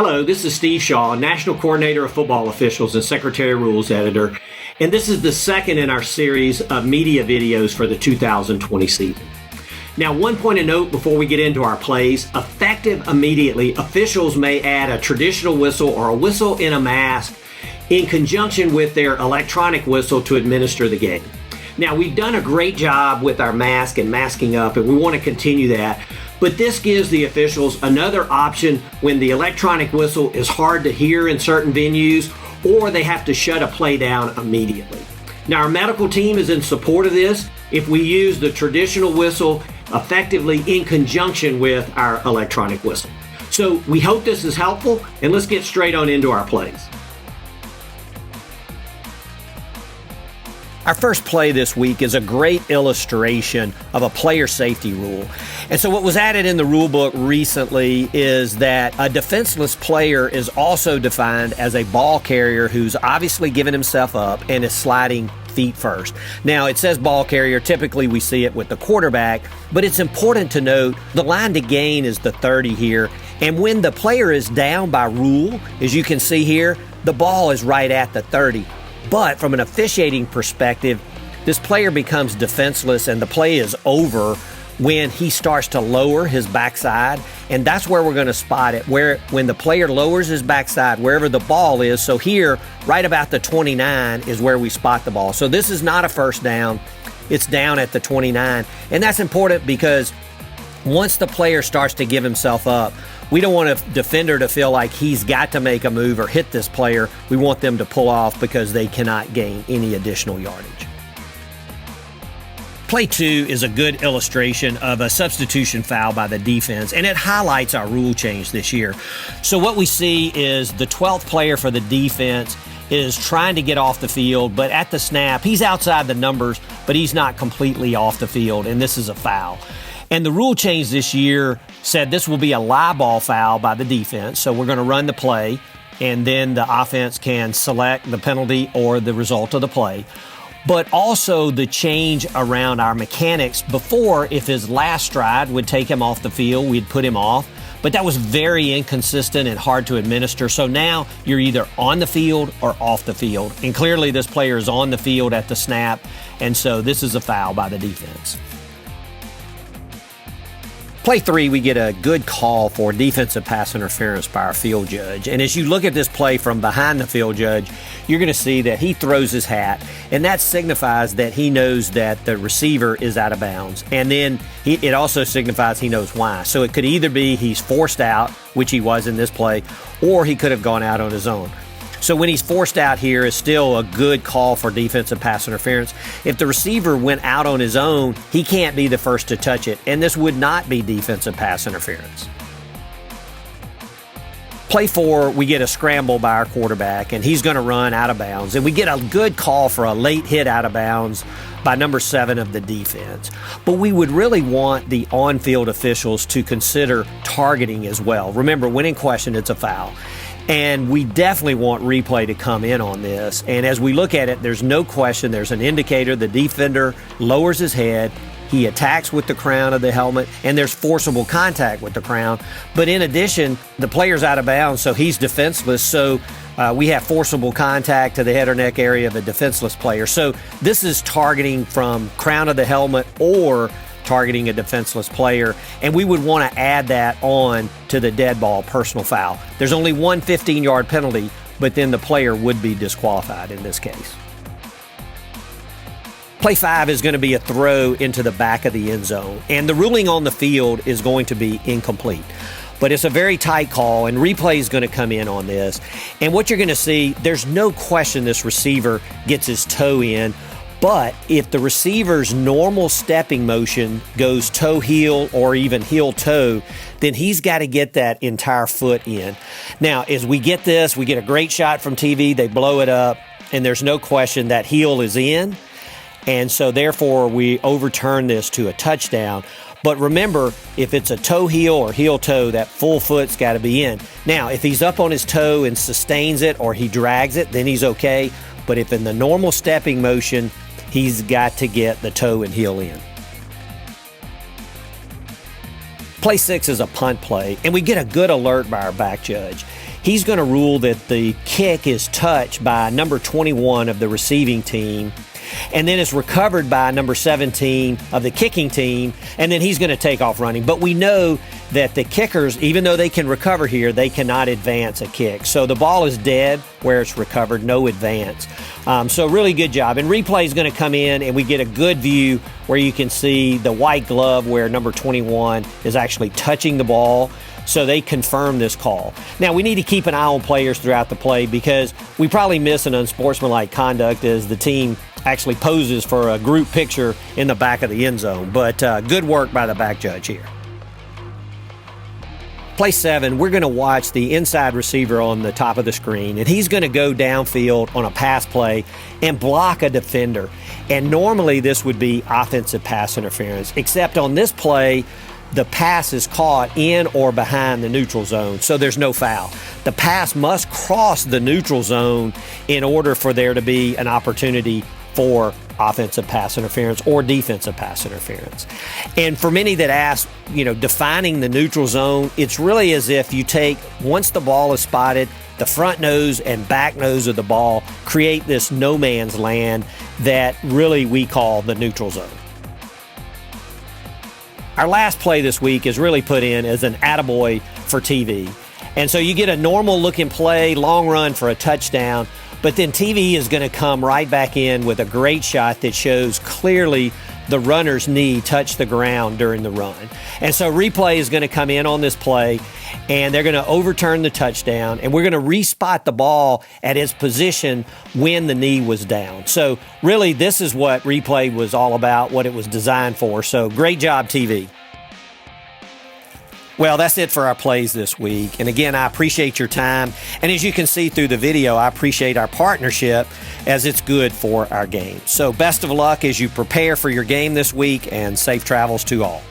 Hello, this is Steve Shaw, National Coordinator of Football Officials and Secretary of Rules Editor, and this is the second in our series of media videos for the 2020 season. Now, one point of note before we get into our plays: effective immediately, officials may add a traditional whistle or a whistle in a mask in conjunction with their electronic whistle to administer the game. Now, we've done a great job with our mask and masking up, and we want to continue that. But this gives the officials another option when the electronic whistle is hard to hear in certain venues, or they have to shut a play down immediately. Now, our medical team is in support of this if we use the traditional whistle effectively in conjunction with our electronic whistle. So we hope this is helpful, and let's get straight on into our plays. Our first play this week is a great illustration of a player safety rule. And so what was added in the rule book recently is that a defenseless player is also defined as a ball carrier who's obviously given himself up and is sliding feet first. Now, it says ball carrier. Typically, we see it with the quarterback, but it's important to note the line to gain is the 30 here. And when the player is down by rule, as you can see here, the ball is right at the 30. But from an officiating perspective, this player becomes defenseless and the play is over when he starts to lower his backside. And that's where we're going to spot it, when the player lowers his backside, wherever the ball is. So here, right about the 29 is where we spot the ball. So this is not a first down. It's down at the 29. And that's important because once the player starts to give himself up, we don't want a defender to feel like he's got to make a move or hit this player. We want them to pull off because they cannot gain any additional yardage. Play 2 is a good illustration of a substitution foul by the defense, and it highlights our rule change this year. So what we see is the 12th player for the defense is trying to get off the field, but at the snap, he's outside the numbers, but he's not completely off the field, and this is a foul. And the rule change this year said this will be a live ball foul by the defense. So we're going to run the play, and then the offense can select the penalty or the result of the play. But also the change around our mechanics. Before, if his last stride would take him off the field, we'd put him off. But that was very inconsistent and hard to administer. So now you're either on the field or off the field. And clearly this player is on the field at the snap. And so this is a foul by the defense. Play 3, we get a good call for defensive pass interference by our field judge. And as you look at this play from behind the field judge, you're going to see that he throws his hat, and that signifies that he knows that the receiver is out of bounds. And then it also signifies he knows why. So it could either be he's forced out, which he was in this play, or he could have gone out on his own. So when he's forced out here is still a good call for defensive pass interference. If the receiver went out on his own, he can't be the first to touch it, and this would not be defensive pass interference. Play 4, we get a scramble by our quarterback, and he's going to run out of bounds. And we get a good call for a late hit out of bounds by number 7 of the defense. But we would really want the on-field officials to consider targeting as well. Remember, when in question, it's a foul. And we definitely want replay to come in on this. And as we look at it, there's no question there's an indicator. The defender lowers his head. He attacks with the crown of the helmet, and there's forcible contact with the crown. But in addition, the player's out of bounds, so he's defenseless. So we have forcible contact to the head or neck area of a defenseless player. So this is targeting from crown of the helmet or targeting a defenseless player, and we would want to add that on to the dead ball personal foul. There's only one 15-yard penalty, but then the player would be disqualified in this case. Play 5 is going to be a throw into the back of the end zone, and the ruling on the field is going to be incomplete. But it's a very tight call, and replay is going to come in on this. And what you're going to see, there's no question this receiver gets his toe in. But if the receiver's normal stepping motion goes toe-heel or even heel-toe, then he's got to get that entire foot in. Now, as we get this, we get a great shot from TV. They blow it up, and there's no question that heel is in. And so, therefore, we overturn this to a touchdown. But remember, if it's a toe-heel or heel-toe, that full foot's got to be in. Now, if he's up on his toe and sustains it or he drags it, then he's okay. But if in the normal stepping motion, he's got to get the toe and heel in. Play 6 is a punt play, and we get a good alert by our back judge. he's going to rule that the kick is touched by number 21 of the receiving team, and then it's recovered by number 17 of the kicking team, and then he's going to take off running. But we know that the kickers, even though they can recover here, they cannot advance a kick. So the ball is dead where it's recovered, no advance. So really good job. And replay is going to come in, and we get a good view where you can see the white glove where number 21 is actually touching the ball. So they confirm this call. Now, we need to keep an eye on players throughout the play because we probably miss an unsportsmanlike conduct as the team actually poses for a group picture in the back of the end zone. But good work by the back judge here. Play 7, we're going to watch the inside receiver on the top of the screen, and he's going to go downfield on a pass play and block a defender. And normally this would be offensive pass interference, except on this play, the pass is caught in or behind the neutral zone, so there's no foul. The pass must cross the neutral zone in order for there to be an opportunity for offensive pass interference or defensive pass interference. And for many that ask, defining the neutral zone, it's really as if you take, once the ball is spotted, the front nose and back nose of the ball create this no man's land that really we call the neutral zone. Our last play this week is really put in as an attaboy for TV. And so you get a normal looking play, long run for a touchdown, but then TV is going to come right back in with a great shot that shows clearly the runner's knee touched the ground during the run. And so replay is going to come in on this play, and they're going to overturn the touchdown, and we're going to respot the ball at its position when the knee was down. So really, this is what replay was all about, what it was designed for. So great job, TV. Well, that's it for our plays this week. And again, I appreciate your time. And as you can see through the video, I appreciate our partnership as it's good for our game. So best of luck as you prepare for your game this week, and safe travels to all.